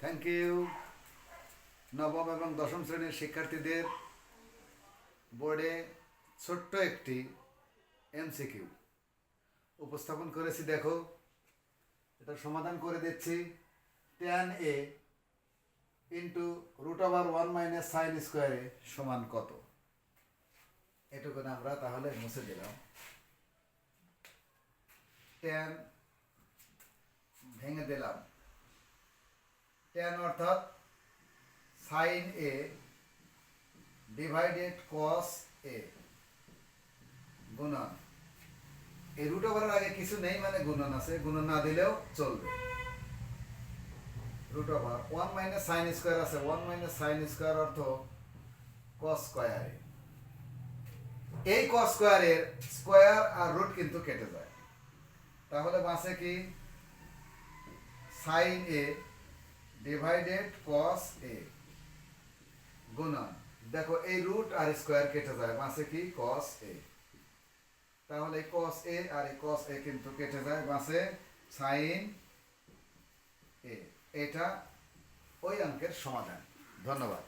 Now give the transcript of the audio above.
Thank you. নবম এবং দশম শ্রেণীর শিক্ষার্থীদের বোর্ডে ছোট্ট একটি এমসিকিউ উপস্থাপন করেছি। দেখো, এটা সমাধান করে দিচ্ছি। tan a ইন্টু √1 - sin স্কোয়ারে সমান কত? এটুকু আমরা তাহলে মুছে দিলাম। tan ভেঙে দিলাম। tan অর্থাৎ sin a divided cos a গুণন, এই √এর আগে কিছু নেই মানে গুণন আছে, গুণন না দিলেও চলবে। √1 - sin স্কয়ার আছে, 1 - sin স্কয়ার অর্থ cos স্কয়ার। এই cos স্কয়ারের স্কয়ার আর রুট কিন্তু কেটে যায়, তাহলে বাঁচে কি sin a divided cos a গুণন, দেখো এই রুট আর স্কয়ার কেটে যায়, বাঁচে কি cos a। তাহলে cos a আর এই cos a কিন্তু কেটে যায়, বাঁচে sin a। এটা ওই অঙ্কের সমাধান। ধন্যবাদ।